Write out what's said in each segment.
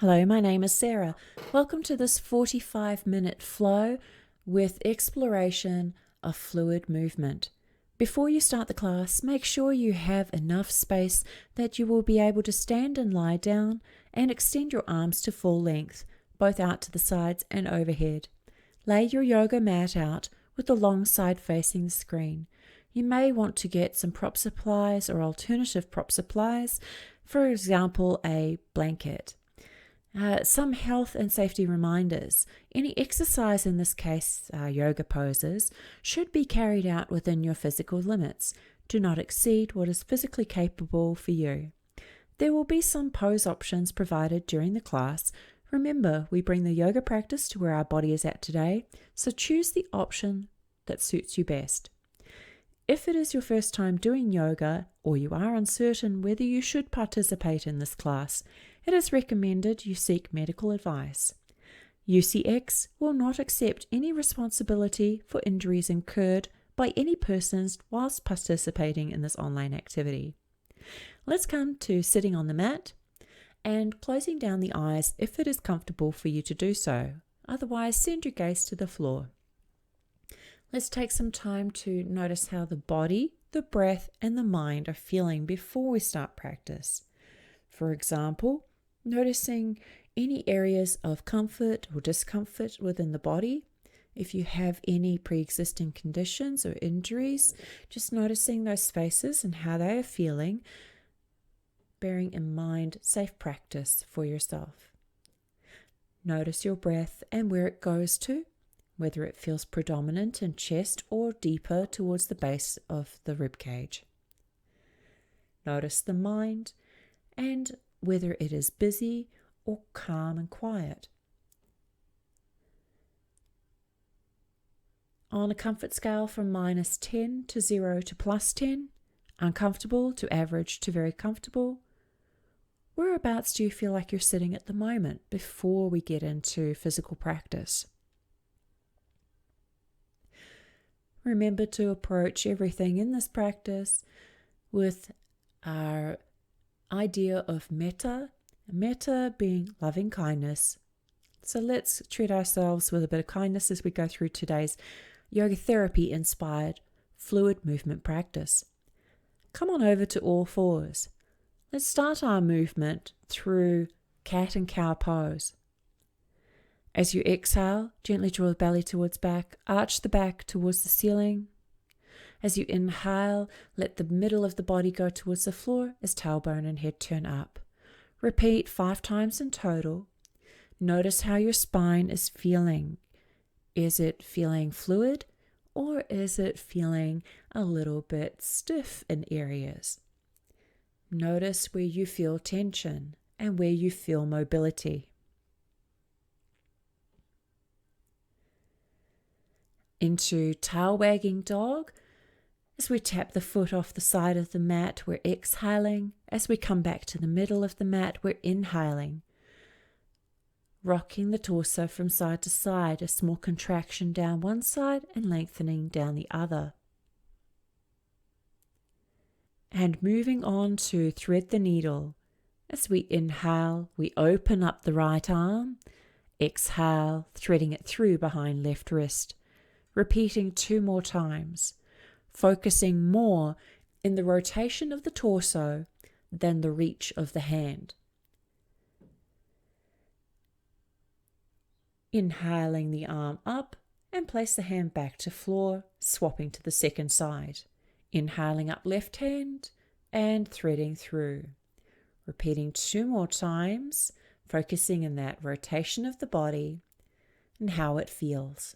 Hello, my name is Sarah. Welcome to this 45-minute flow with exploration of fluid movement. Before you start the class, make sure you have enough space that you will be able to stand and lie down and extend your arms to full length, both out to the sides and overhead. Lay your yoga mat out with the long side facing the screen. You may want to get some prop supplies or alternative prop supplies, for example, a blanket. Some health and safety reminders. Any exercise, in this case yoga poses, should be carried out within your physical limits. Do not exceed what is physically capable for you. There will be some pose options provided during the class. Remember, we bring the yoga practice to where our body is at today, so choose the option that suits you best. If it is your first time doing yoga, or you are uncertain whether you should participate in this class, it is recommended you seek medical advice. UCX will not accept any responsibility for injuries incurred by any persons whilst participating in this online activity. Let's come to sitting on the mat and closing down the eyes if it is comfortable for you to do so. Otherwise, send your gaze to the floor. Let's take some time to notice how the body, the breath, and the mind are feeling before we start practice. For example, noticing any areas of comfort or discomfort within the body. If you have any pre-existing conditions or injuries, just noticing those spaces and how they are feeling, bearing in mind safe practice for yourself. Notice your breath and where it goes to, whether it feels predominant in chest or deeper towards the base of the rib cage. Notice the mind and whether it is busy or calm and quiet. On a comfort scale from -10 to 0 to +10, uncomfortable to average to very comfortable, whereabouts do you feel like you're sitting at the moment before we get into physical practice? Remember to approach everything in this practice with our idea of metta being loving kindness. So let's treat ourselves with a bit of kindness as we go through today's yoga therapy inspired fluid movement practice. Come on over to all fours. Let's start our movement through cat and cow pose. As you exhale, gently draw the belly towards back, arch the back towards the ceiling. As you inhale, let the middle of the body go towards the floor as tailbone and head turn up. Repeat 5 times in total. Notice how your spine is feeling. Is it feeling fluid or is it feeling a little bit stiff in areas? Notice where you feel tension and where you feel mobility. Into tail wagging dog. As we tap the foot off the side of the mat, we're exhaling. As we come back to the middle of the mat, we're inhaling. Rocking the torso from side to side, a small contraction down one side and lengthening down the other. And moving on to thread the needle. As we inhale, we open up the right arm. Exhale, threading it through behind left wrist. Repeating 2 more times, focusing more in the rotation of the torso than the reach of the hand. Inhaling the arm up and place the hand back to floor, swapping to the second side. Inhaling up left hand and threading through. Repeating 2 more times, focusing in that rotation of the body and how it feels.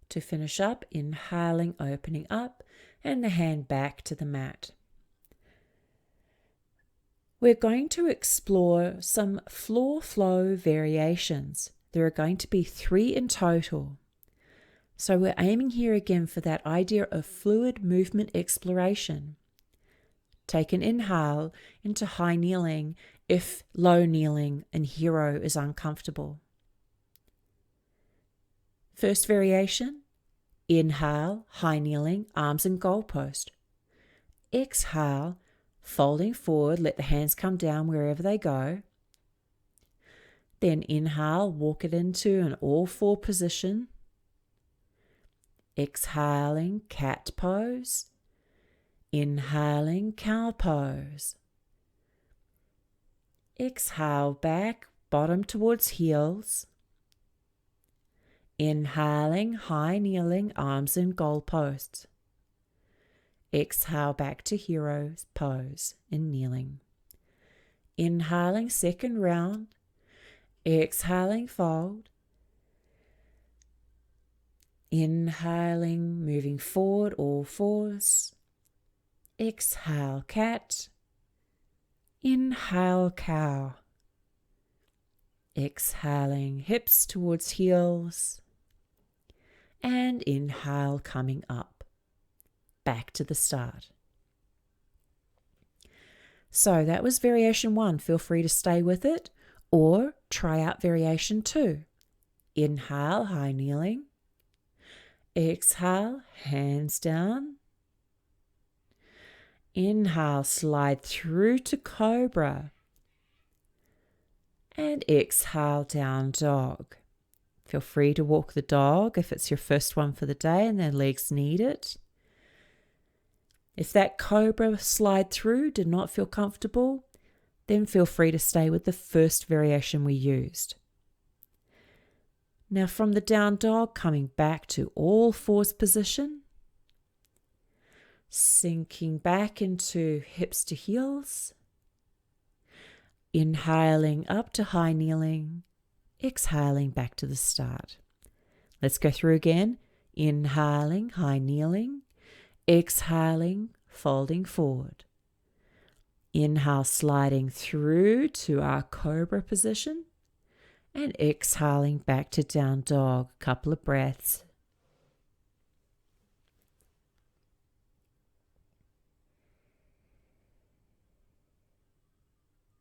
To finish up, inhaling, opening up, and the hand back to the mat. We're going to explore some floor flow variations. There are going to be 3 in total. So we're aiming here again for that idea of fluid movement exploration. Take an inhale into high kneeling if low kneeling and hero is uncomfortable. First variation, inhale, high kneeling, arms in goalpost. Exhale, Folding forward, let the hands come down wherever they go. Then inhale, walk it into an all-four position. Exhaling, cat pose. Inhaling, cow pose. Exhale back, bottom towards heels. Inhaling, high kneeling, arms in goalposts. Exhale back to hero pose in kneeling. Inhaling, second round. Exhaling, fold. Inhaling, moving forward, all fours. Exhale, cat. Inhale, cow. Exhaling, hips towards heels. And inhale, coming up. Back to the start. So that was variation 1. Feel free to stay with it or try out variation 2. Inhale, high kneeling. Exhale, hands down. Inhale, slide through to cobra. And exhale, down dog. Feel free to walk the dog if it's your first one for the day and their legs need it. If that cobra slide through did not feel comfortable, then feel free to stay with the first variation we used. Now from the down dog, coming back to all fours position, sinking back into hips to heels, inhaling up to high kneeling, exhaling back to the start. Let's go through again. Inhaling, high kneeling, exhaling, folding forward. Inhale, sliding through to our cobra position, and exhaling back to down dog. Couple of breaths.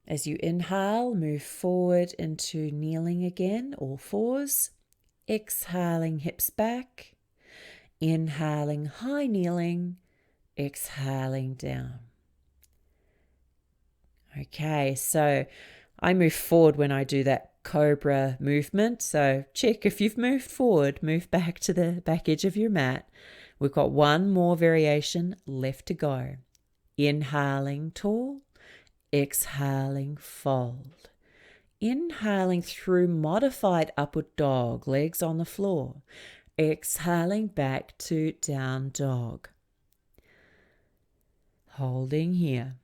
As you inhale, move forward into kneeling again, all fours. Exhaling, hips back. Inhaling, high kneeling. Exhaling, down. Okay, so I move forward when I do that cobra movement. So check if you've moved forward, move back to the back edge of your mat. We've got one more variation left to go. Inhaling, tall. Exhaling, fold. Inhaling through modified upward dog, legs on the floor. Exhaling back to down dog. Holding here.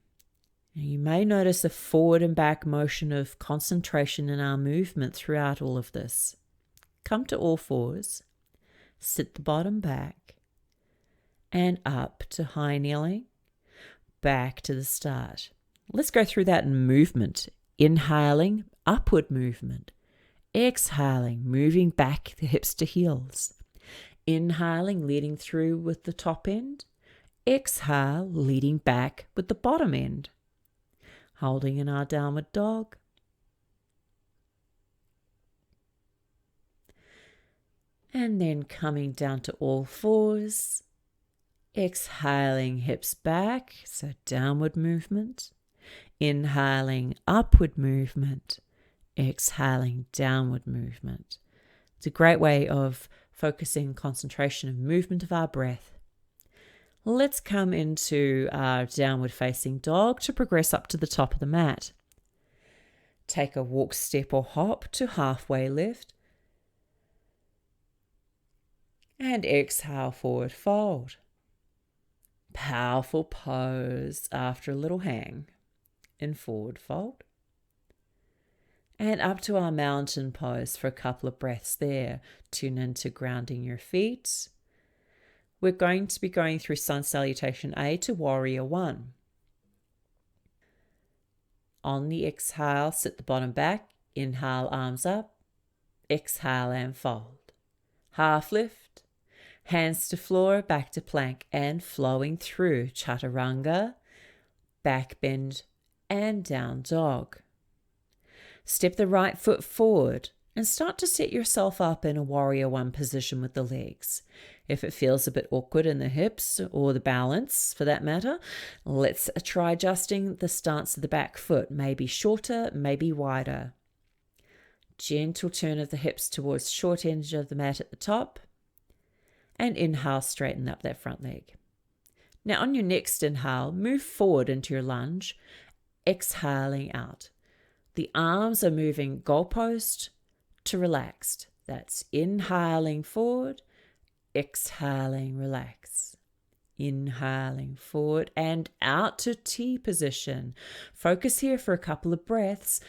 You may notice a forward and back motion of concentration in our movement throughout all of this. Come to all fours, sit the bottom back, and up to high kneeling, back to the start. Let's go through that in movement. Inhaling, upward movement. Exhaling, moving back the hips to heels. Inhaling, leading through with the top end. Exhale, leading back with the bottom end. Holding in our downward dog. And then coming down to all fours. Exhaling, hips back, so downward movement. Inhaling, upward movement. Exhaling, downward movement. It's a great way of focusing concentration and movement of our breath. Let's come into our downward facing dog to progress up to the top of the mat. Take a walk, step or hop to halfway lift. And exhale, forward fold. Powerful pose after a little hang in forward fold. And up to our mountain pose for a couple of breaths there. Tune into grounding your feet. We're going to be going through Sun Salutation A to Warrior 1. On the exhale, sit the bottom back. Inhale, arms up. Exhale and fold. Half lift. Hands to floor, back to plank and flowing through Chaturanga, back bend and down dog. Step the right foot forward and start to set yourself up in a Warrior 1 position with the legs. If it feels a bit awkward in the hips or the balance for that matter, let's try adjusting the stance of the back foot, maybe shorter, maybe wider. Gentle turn of the hips towards short edge of the mat at the top, and inhale, straighten up that front leg. Now on your next inhale, move forward into your lunge, exhaling out. The arms are moving goalpost to relaxed. That's inhaling forward, exhaling, relax. Inhaling forward and out to T position. Focus here for a couple of breaths.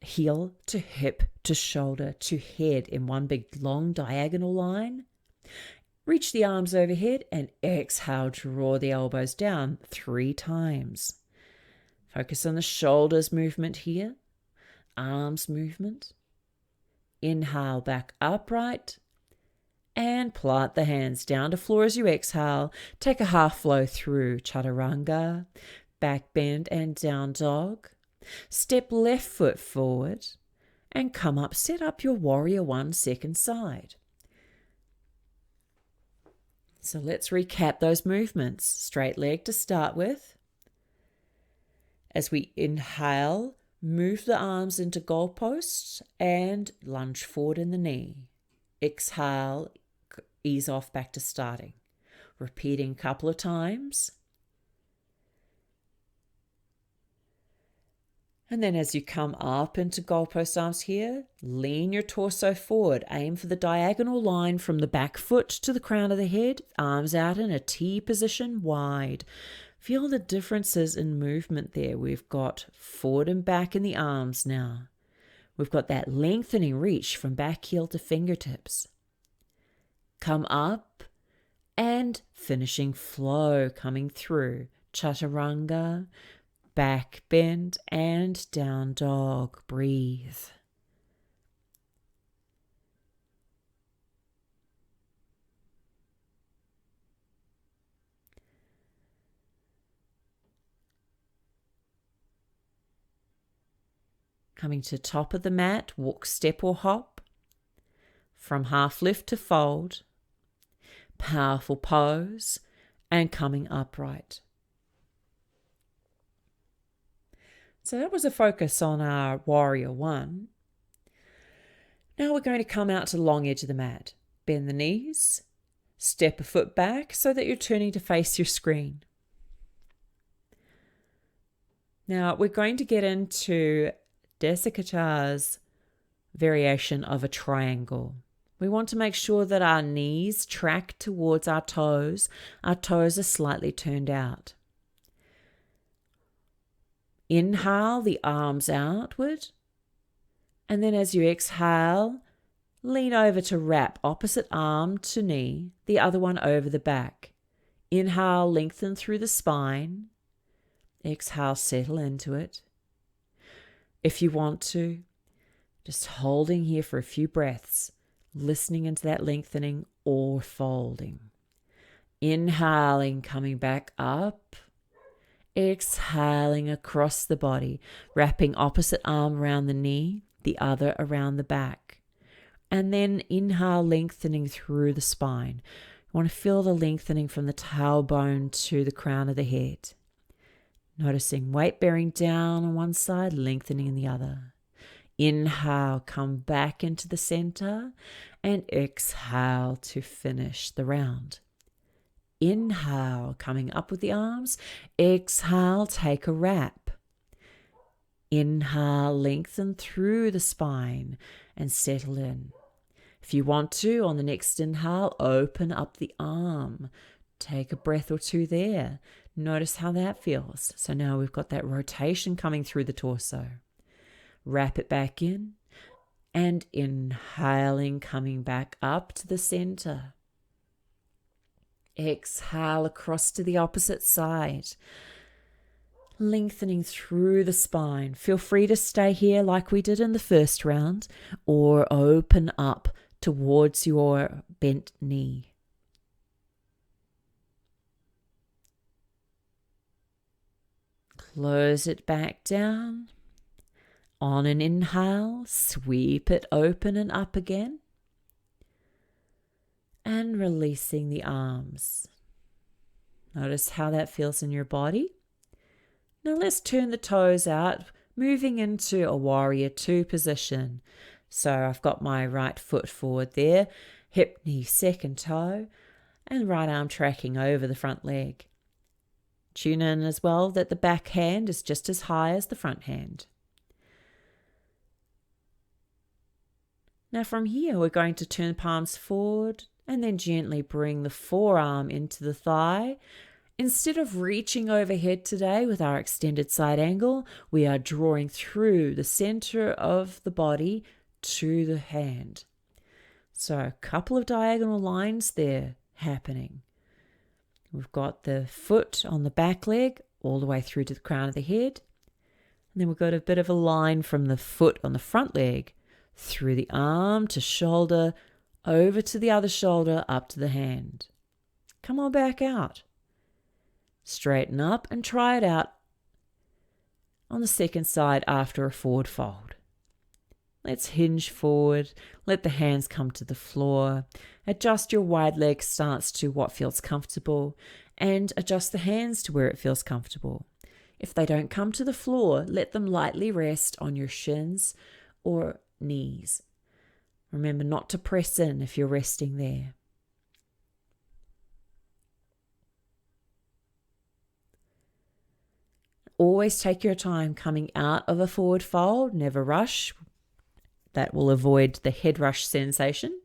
Heel to hip to shoulder to head in one big long diagonal line. Reach the arms overhead and exhale, draw the elbows down 3 times. Focus on the shoulders movement here, arms movement. Inhale back upright and plant the hands down to floor as you exhale. Take a half flow through chaturanga, back bend and down dog. Step left foot forward and come up. Set up your warrior 1 second side. So let's recap those movements. Straight leg to start with. As we inhale, move the arms into goalposts and lunge forward in the knee. Exhale, ease off back to starting. Repeating a couple of times. And then as you come up into goalpost arms here, lean your torso forward. Aim for the diagonal line from the back foot to the crown of the head. Arms out in a T position, wide. Feel the differences in movement there. We've got forward and back in the arms now. We've got that lengthening reach from back heel to fingertips. Come up and finishing flow coming through. Chaturanga, back bend and down dog. Breathe. Coming to top of the mat, walk, step or hop. From half lift to fold. Powerful pose and coming upright. So that was a focus on our warrior 1. Now we're going to come out to the long edge of the mat. Bend the knees, step a foot back so that you're turning to face your screen. Now we're going to get into Desikachar's variation of a triangle. We want to make sure that our knees track towards our toes. Our toes are slightly turned out. Inhale, the arms outward. And then as you exhale, lean over to wrap opposite arm to knee, the other one over the back. Inhale, lengthen through the spine. Exhale, settle into it. If you want to, just holding here for a few breaths, listening into that lengthening or folding. Inhaling, coming back up. Exhaling across the body, wrapping opposite arm around the knee, the other around the back. And then inhale, lengthening through the spine. You want to feel the lengthening from the tailbone to the crown of the head. Noticing weight bearing down on one side, lengthening in the other. Inhale, come back into the center, and exhale to finish the round. Inhale, coming up with the arms. Exhale, take a wrap. Inhale, lengthen through the spine and settle in. If you want to, on the next inhale, open up the arm. Take a breath or two there. Notice how that feels. So now we've got that rotation coming through the torso. Wrap it back in and inhaling, coming back up to the center. Exhale across to the opposite side. Lengthening through the spine. Feel free to stay here like we did in the first round or open up towards your bent knee. Close it back down. On an inhale, sweep it open and up again. and releasing the arms. Notice how that feels in your body. Now let's turn the toes out, moving into a warrior two position. So I've got my right foot forward there, hip, knee, second toe, and right arm tracking over the front leg. Tune in as well that the back hand is just as high as the front hand. Now from here, we're going to turn palms forward and then gently bring the forearm into the thigh. Instead of reaching overhead today with our extended side angle, we are drawing through the center of the body to the hand. So a couple of diagonal lines there happening. We've got the foot on the back leg all the way through to the crown of the head. And then we've got a bit of a line from the foot on the front leg through the arm to shoulder, over to the other shoulder, up to the hand. Come on back out. Straighten up and try it out on the second side after a forward fold. Let's hinge forward, let the hands come to the floor, adjust your wide leg stance to what feels comfortable, and adjust the hands to where it feels comfortable. If they don't come to the floor, let them lightly rest on your shins or knees. Remember not to press in if you're resting there. Always take your time coming out of a forward fold, never rush. That will avoid the head rush sensation.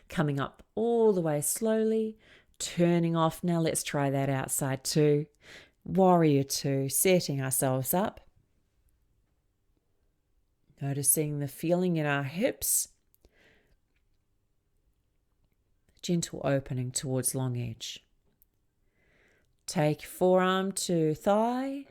Coming up all the way slowly, turning off. Now let's try that outside two. Warrior two, setting ourselves up. Noticing the feeling in our hips. Gentle opening towards long edge. Take forearm to thigh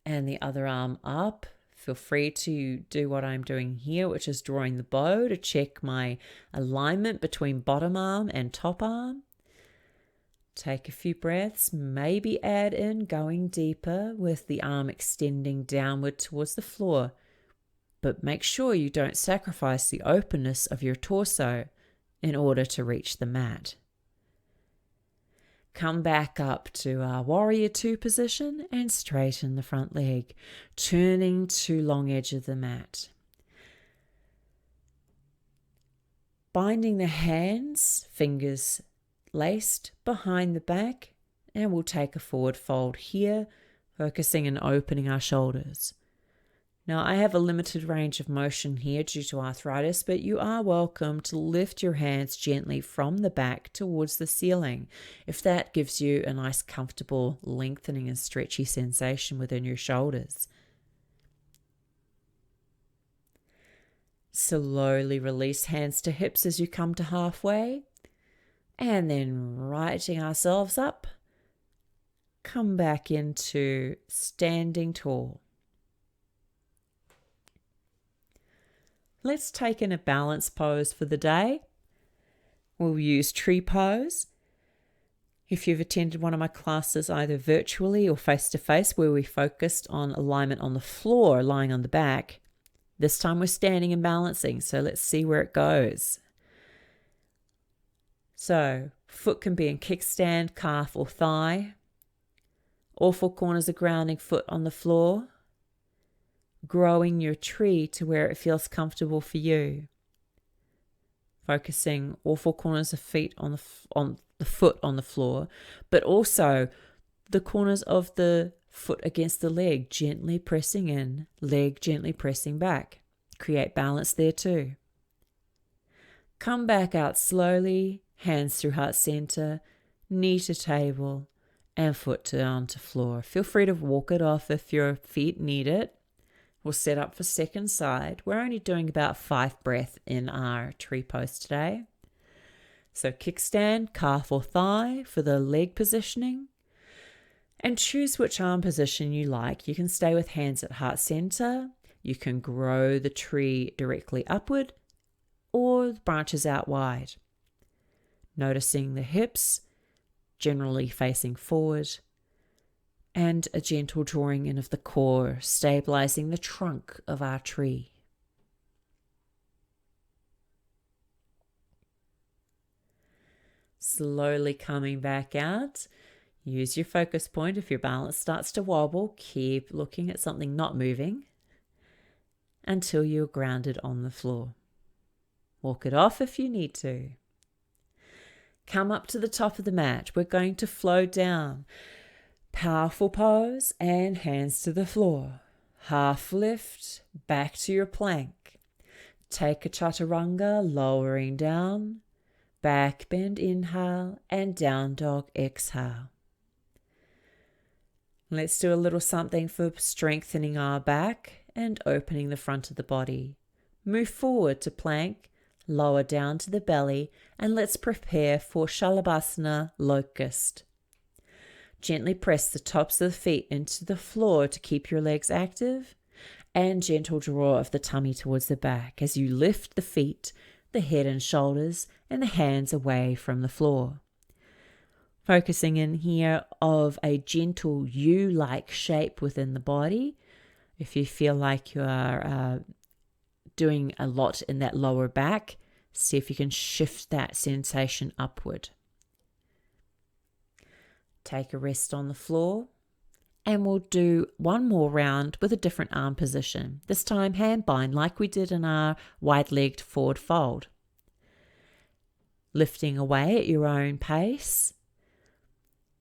and the other arm up. Feel free to do what I'm doing here, which is drawing the bow to check my alignment between bottom arm and top arm. Take a few breaths, maybe add in going deeper with the arm extending downward towards the floor. But make sure you don't sacrifice the openness of your torso in order to reach the mat. Come back up to our warrior two position and straighten the front leg, turning to long edge of the mat. Binding the hands, fingers laced behind the back, and we'll take a forward fold here, focusing and opening our shoulders. Now, I have a limited range of motion here due to arthritis, but you are welcome to lift your hands gently from the back towards the ceiling if that gives you a nice, comfortable, lengthening and stretchy sensation within your shoulders. Slowly release hands to hips as you come to halfway, and then righting ourselves up, come back into standing tall. Let's take in a balance pose for the day. We'll use tree pose. If you've attended one of my classes either virtually or face-to-face where we focused on alignment on the floor, lying on the back, this time we're standing and balancing, so let's see where it goes. So, foot can be in kickstand, calf or thigh. All four corners of grounding foot on the floor. Growing your tree to where it feels comfortable for you. Focusing all four corners of feet on the foot on the floor, but also the corners of the foot against the leg, gently pressing in, leg gently pressing back. Create balance there too. Come back out slowly, hands through heart center, knee to table, and foot down to floor. Feel free to walk it off if your feet need it. We'll set up for second side. We're only doing about 5 breaths in our tree pose today. So kickstand, calf or thigh for the leg positioning. And choose which arm position you like. You can stay with hands at heart center. You can grow the tree directly upward or branches out wide. Noticing the hips, generally facing forward. And a gentle drawing in of the core, stabilizing the trunk of our tree. Slowly coming back out. Use your focus point. If your balance starts to wobble, keep looking at something not moving until you're grounded on the floor. Walk it off if you need to. Come up to the top of the mat. We're going to flow down. Powerful pose and hands to the floor. Half lift, back to your plank. Take a chaturanga, lowering down. Back bend, inhale, and down dog, exhale. Let's do a little something for strengthening our back and opening the front of the body. Move forward to plank, lower down to the belly, and let's prepare for Shalabhasana Locust. Gently press the tops of the feet into the floor to keep your legs active, and gentle draw of the tummy towards the back as you lift the feet, the head and shoulders, and the hands away from the floor. Focusing in here of a gentle U-like shape within the body. If you feel like you are doing a lot in that lower back, see if you can shift that sensation upward. Take a rest on the floor, and we'll do one more round with a different arm position. This time hand bind like we did in our wide-legged forward fold. Lifting away at your own pace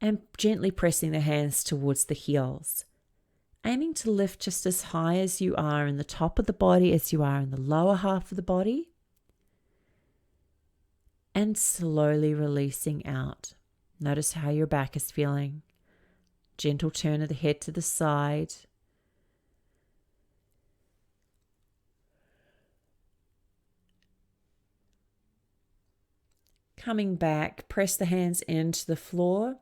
and gently pressing the hands towards the heels. Aiming to lift just as high as you are in the top of the body as you are in the lower half of the body. And slowly releasing out. Notice how your back is feeling. Gentle turn of the head to the side. Coming back, press the hands into the floor.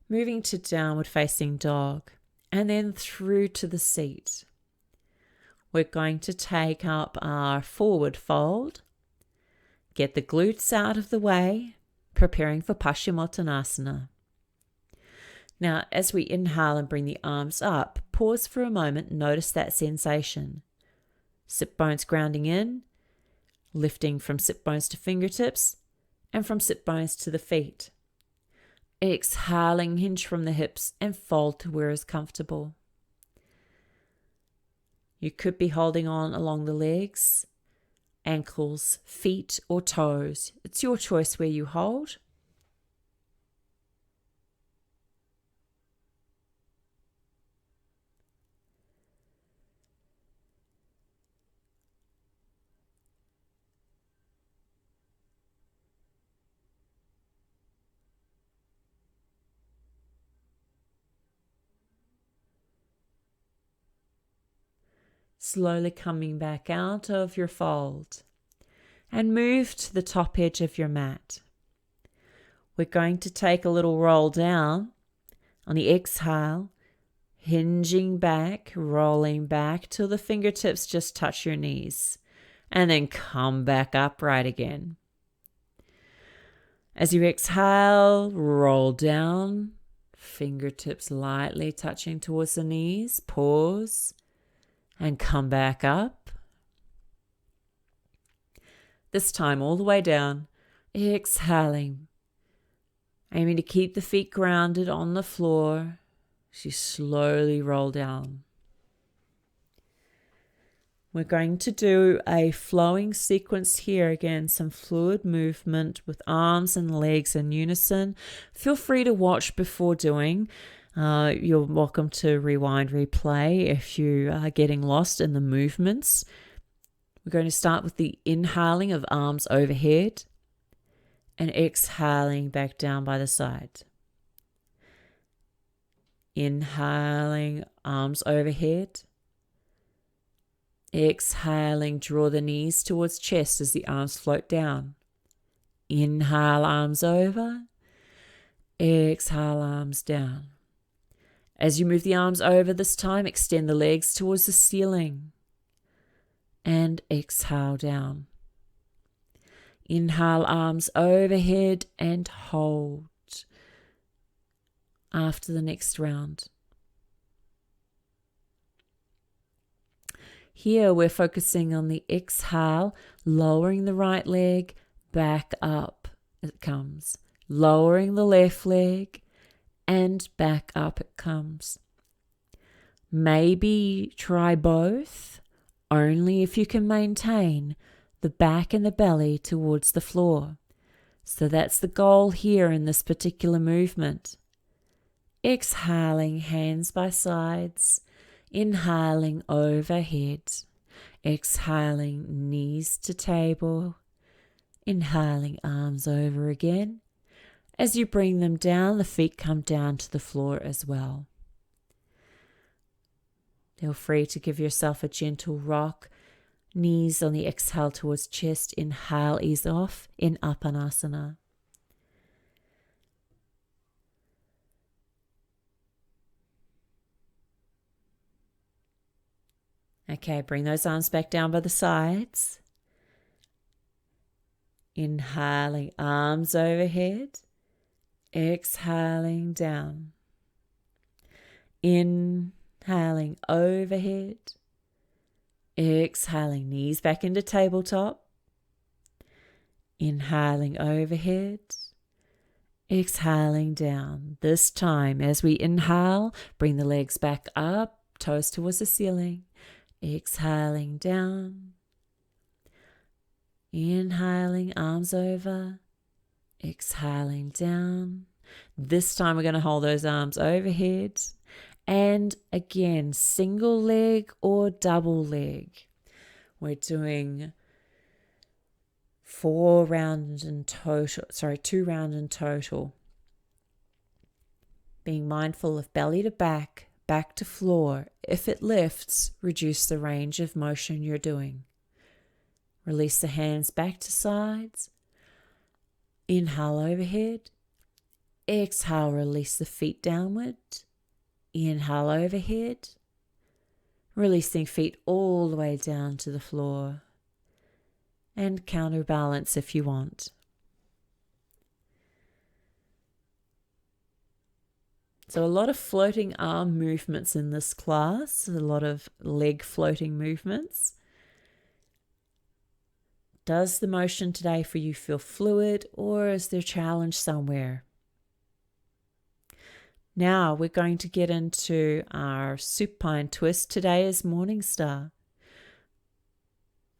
Moving to downward facing dog and then through to the seat. We're going to take up our forward fold. Get the glutes out of the way, preparing for Paschimottanasana. Now, as we inhale and bring the arms up, pause for a moment, notice that sensation. Sit bones grounding in, lifting from sit bones to fingertips, and from sit bones to the feet. Exhaling, hinge from the hips and fold to where is comfortable. You could be holding on along the legs, ankles, feet, or toes. It's your choice where you hold. Slowly coming back out of your fold and move to the top edge of your mat. We're going to take a little roll down on the exhale, hinging back, rolling back till the fingertips just touch your knees, and then come back upright again. As you exhale, roll down, fingertips lightly touching towards the knees, pause, and come back up. This time all the way down, exhaling, aiming to keep the feet grounded on the floor as you slowly roll down. We're going to do a flowing sequence here. Again, some fluid movement with arms and legs in unison. Feel free to watch before doing. You're welcome to rewind, replay if you are getting lost in the movements. We're going to start with the inhaling of arms overhead and exhaling back down by the side. Inhaling, arms overhead. Exhaling, draw the knees towards chest as the arms float down. Inhale, arms over. Exhale, arms down. As you move the arms over this time, extend the legs towards the ceiling. And exhale down. Inhale, arms overhead and hold after the next round. Here we're focusing on the exhale, lowering the right leg back up it comes. Lowering the left leg and back up it comes. Maybe try both, only if you can maintain the back and the belly towards the floor. So that's the goal here in this particular movement. Exhaling, hands by sides. Inhaling overhead. Exhaling, knees to table. Inhaling, arms over again. As you bring them down, the feet come down to the floor as well. Feel free to give yourself a gentle rock. Knees on the exhale towards chest. Inhale, ease off in Apanasana. Okay, bring those arms back down by the sides. Inhaling, arms overhead. Exhaling down. Inhaling overhead. Exhaling, knees back into tabletop. Inhaling overhead. Exhaling down. This time, as we inhale, bring the legs back up, toes towards the ceiling. Exhaling down. Inhaling, arms over. Exhaling down. This time we're going to hold those arms overhead. And again, single leg or double leg. We're doing 2 rounds in total. Being mindful of belly to back, back to floor. If it lifts, reduce the range of motion you're doing. Release the hands back to sides. Inhale overhead. Exhale, release the feet downward. Inhale overhead. Releasing feet all the way down to the floor. And counterbalance if you want. So a lot of floating arm movements in this class, a lot of leg floating movements. Does the motion today for you feel fluid, or is there a challenge somewhere? Now we're going to get into our supine twist. Today is Morning Star.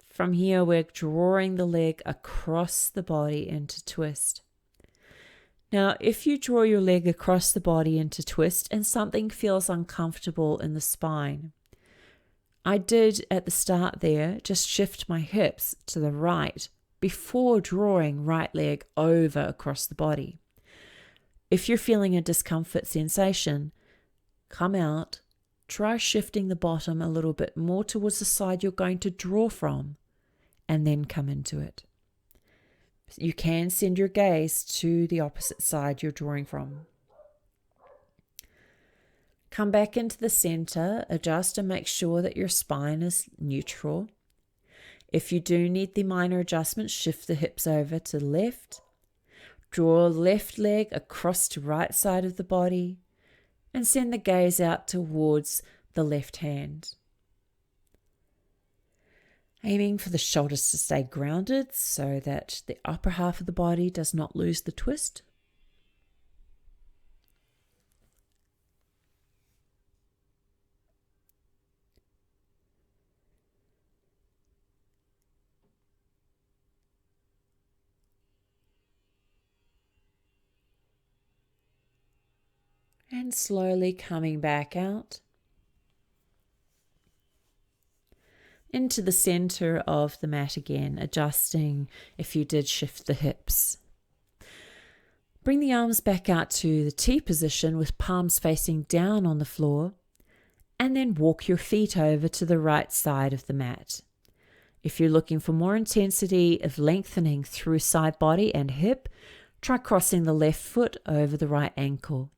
From here, we're drawing the leg across the body into twist. Now, if you draw your leg across the body into twist and something feels uncomfortable in the spine, I did at the start there just shift my hips to the right before drawing right leg over across the body. If you're feeling a discomfort sensation, come out, try shifting the bottom a little bit more towards the side you're going to draw from, and then come into it. You can send your gaze to the opposite side you're drawing from. Come back into the center, adjust and make sure that your spine is neutral. If you do need the minor adjustment, shift the hips over to the left. Draw left leg across to right side of the body and send the gaze out towards the left hand. Aiming for the shoulders to stay grounded so that the upper half of the body does not lose the twist. And slowly coming back out into the center of the mat again, adjusting if you did shift the hips. Bring the arms back out to the T position with palms facing down on the floor, and then walk your feet over to the right side of the mat. If you're looking for more intensity of lengthening through side body and hip, try crossing the left foot over the right ankle.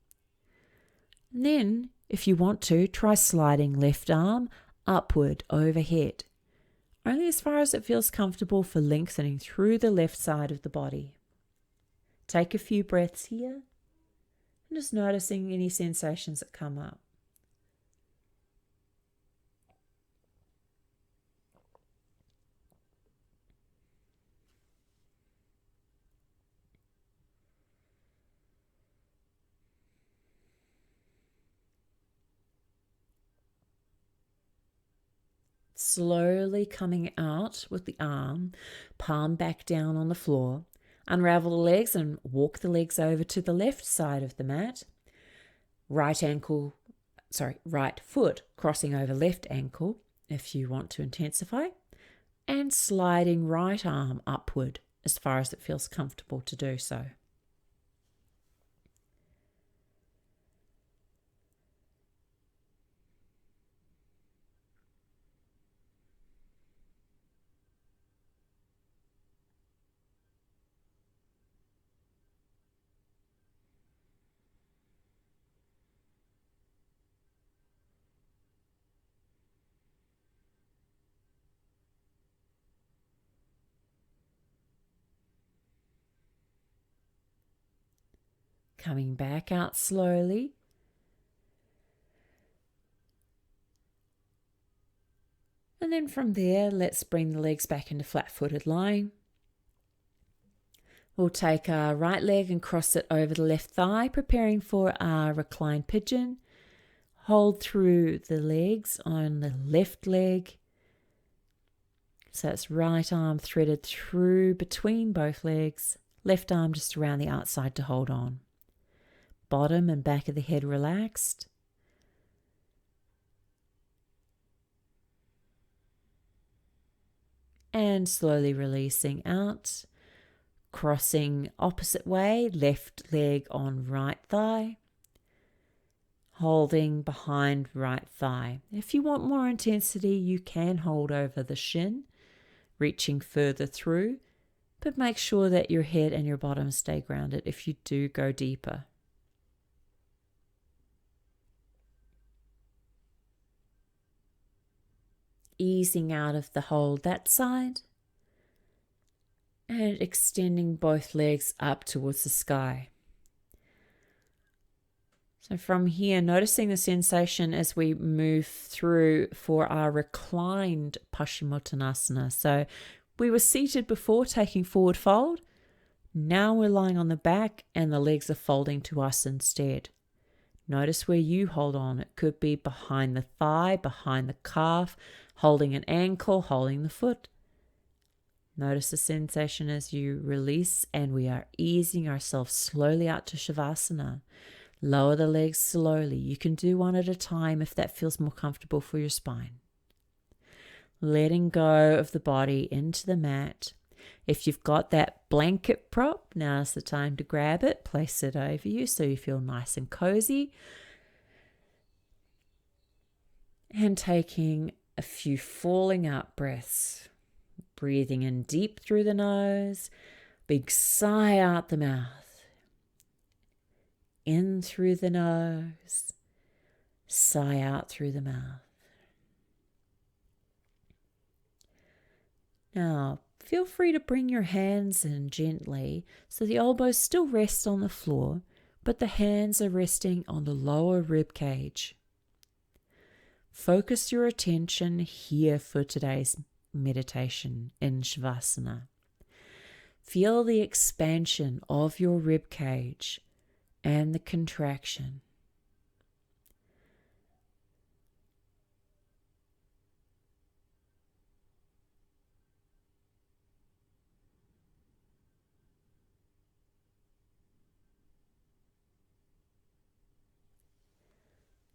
And then, if you want to, try sliding left arm upward overhead, only as far as it feels comfortable for lengthening through the left side of the body. Take a few breaths here and just noticing any sensations that come up. slowly coming out with the arm, palm back down on the floor. Unravel the legs and walk the legs over to the left side of the mat. Right foot crossing over left ankle if you want to intensify, and sliding right arm upward as far as it feels comfortable to do so. Coming back out slowly. And then from there, let's bring the legs back into flat-footed lying. We'll take our right leg and cross it over the left thigh, preparing for our reclined pigeon. Hold through the legs on the left leg. So it's right arm threaded through between both legs. Left arm just around the outside to hold on. Bottom and back of the head relaxed. And slowly releasing out. Crossing opposite way, left leg on right thigh. Holding behind right thigh. If you want more intensity, you can hold over the shin, reaching further through, but make sure that your head and your bottom stay grounded if you do go deeper. Easing out of the hold that side and extending both legs up towards the sky. So from here, noticing the sensation as we move through for our reclined Paschimottanasana. So we were seated before, taking forward fold. Now we're lying on the back and the legs are folding to us instead. Notice where you hold on. It could be behind the thigh, behind the calf, holding an ankle, holding the foot. Notice the sensation as you release, and we are easing ourselves slowly out to Shavasana. Lower the legs slowly. You can do one at a time if that feels more comfortable for your spine. Letting go of the body into the mat. If you've got that blanket prop, now's the time to grab it, place it over you so you feel nice and cozy. And taking a few falling out breaths. Breathing in deep through the nose, big sigh out the mouth. In through the nose, sigh out through the mouth. Now, feel free to bring your hands in gently so the elbows still rest on the floor, but the hands are resting on the lower rib cage. Focus your attention here for today's meditation in Shavasana. Feel the expansion of your rib cage and the contraction.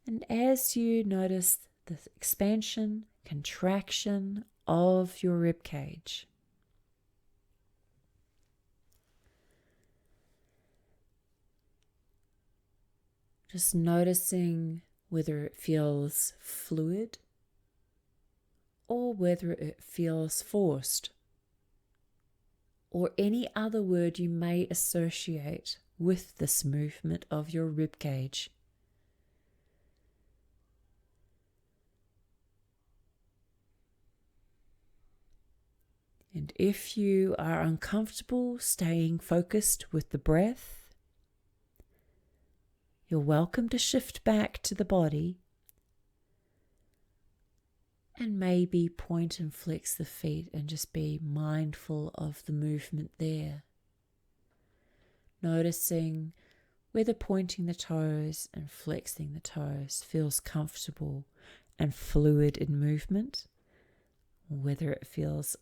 And as you notice the expansion, contraction of your rib cage, just noticing whether it feels fluid or whether it feels forced, or any other word you may associate with this movement of your rib cage. And if you are uncomfortable staying focused with the breath, you're welcome to shift back to the body and maybe point and flex the feet and just be mindful of the movement there. Noticing whether pointing the toes and flexing the toes feels comfortable and fluid in movement, whether it feels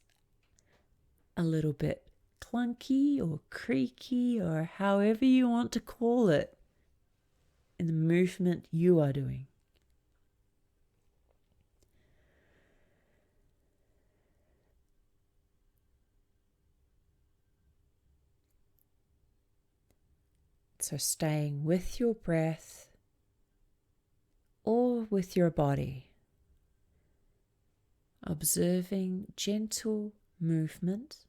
a little bit clunky or creaky or however you want to call it in the movement you are doing. So staying with your breath or with your body, observing gentle movement.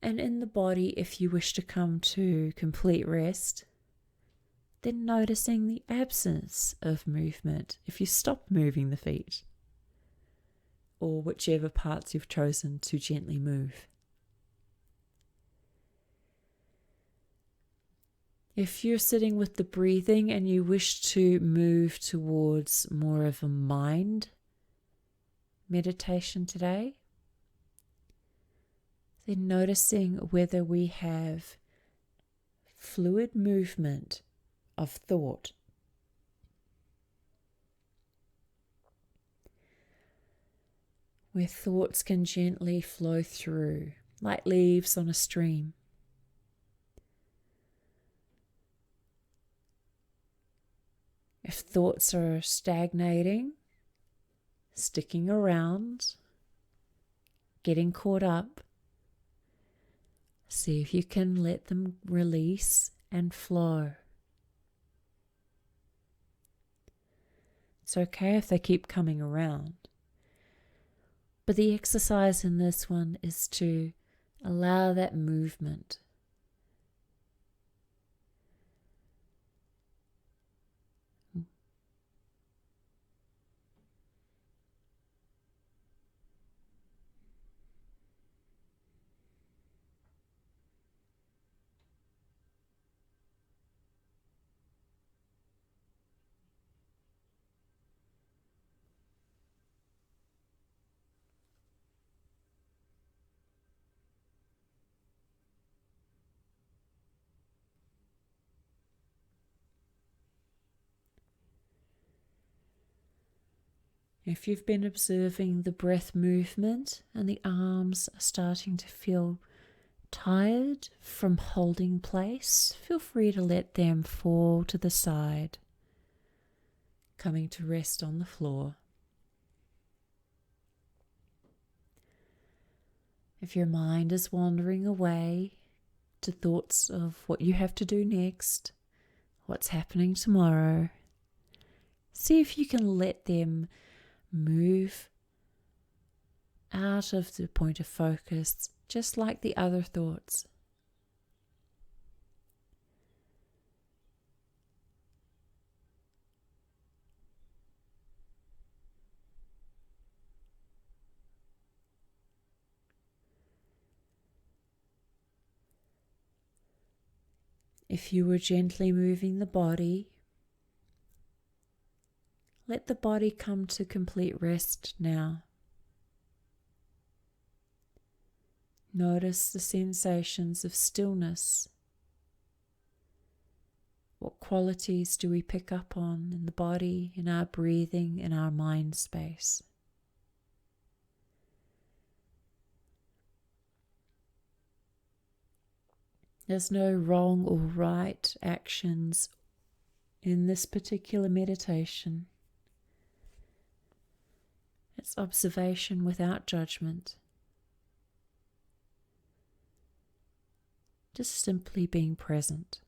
And in the body, if you wish to come to complete rest, then noticing the absence of movement if you stop moving the feet, or whichever parts you've chosen to gently move. If you're sitting with the breathing and you wish to move towards more of a mind meditation today, then noticing whether we have fluid movement of thought. Where thoughts can gently flow through, like leaves on a stream. If thoughts are stagnating, sticking around, getting caught up, see if you can let them release and flow. It's okay if they keep coming around. But the exercise in this one is to allow that movement. If you've been observing the breath movement and the arms are starting to feel tired from holding place, feel free to let them fall to the side, coming to rest on the floor. If your mind is wandering away to thoughts of what you have to do next, what's happening tomorrow, see if you can let them move out of the point of focus, just like the other thoughts. If you were gently moving the body, let the body come to complete rest now. Notice the sensations of stillness. What qualities do we pick up on in the body, in our breathing, in our mind space? There's no wrong or right actions in this particular meditation. It's observation without judgment. Just simply being present.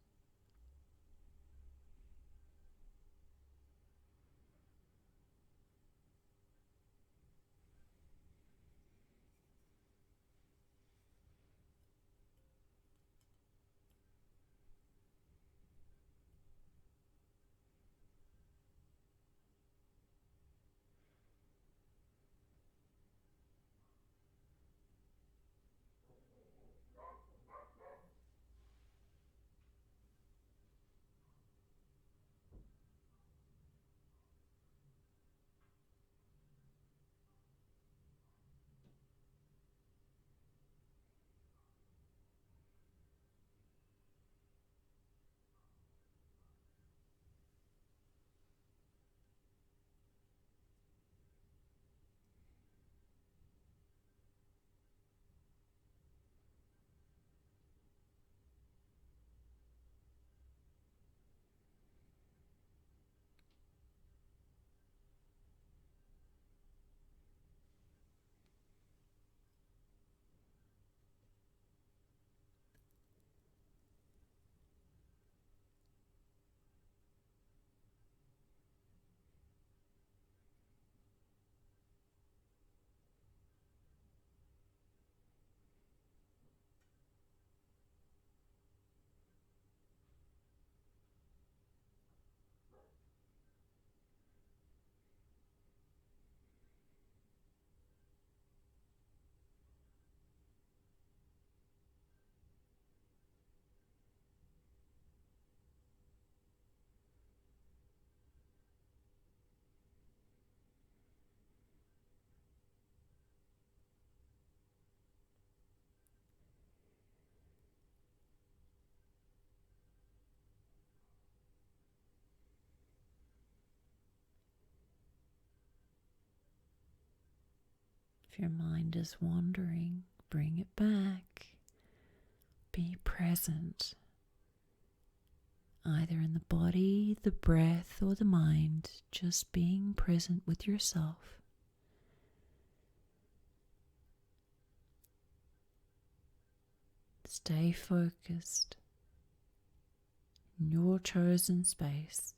If your mind is wandering, bring it back. Be present, either in the body, the breath, or the mind, just being present with yourself. Stay focused in your chosen space.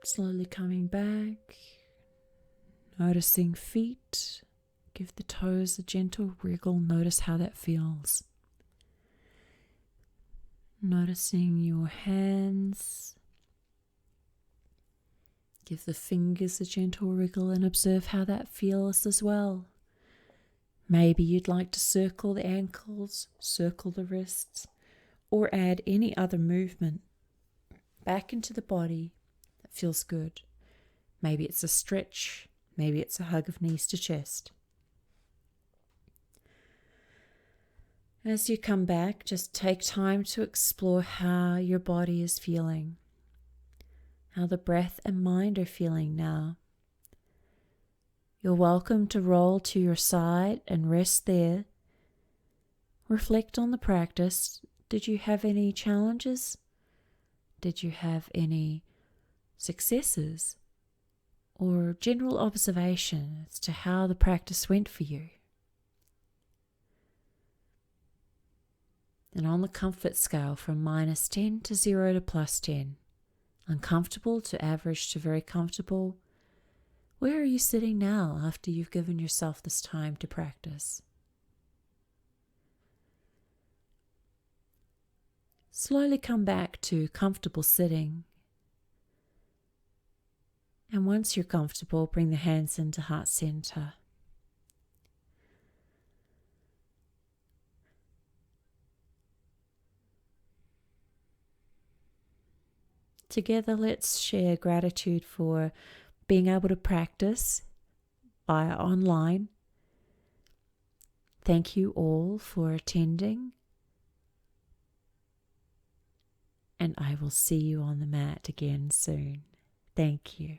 Slowly coming back, noticing feet. Give the toes a gentle wriggle. Notice how that feels. Noticing your hands. Give the fingers a gentle wriggle and observe how that feels as well. Maybe you'd like to circle the ankles, circle the wrists, or add any other movement back into the body that feels good. Maybe it's a stretch, maybe it's a hug of knees to chest. As you come back, just take time to explore how your body is feeling, how the breath and mind are feeling now. You're welcome to roll to your side and rest there. Reflect on the practice. Did you have any challenges? Did you have any successes? Or general observation as to how the practice went for you? And on the comfort scale from -10 to 0 to +10, uncomfortable to average to very comfortable, where are you sitting now after you've given yourself this time to practice? Slowly come back to comfortable sitting. And once you're comfortable, bring the hands into heart center. Together, let's share gratitude for being able to practice via online. Thank you all for attending. And I will see you on the mat again soon. Thank you.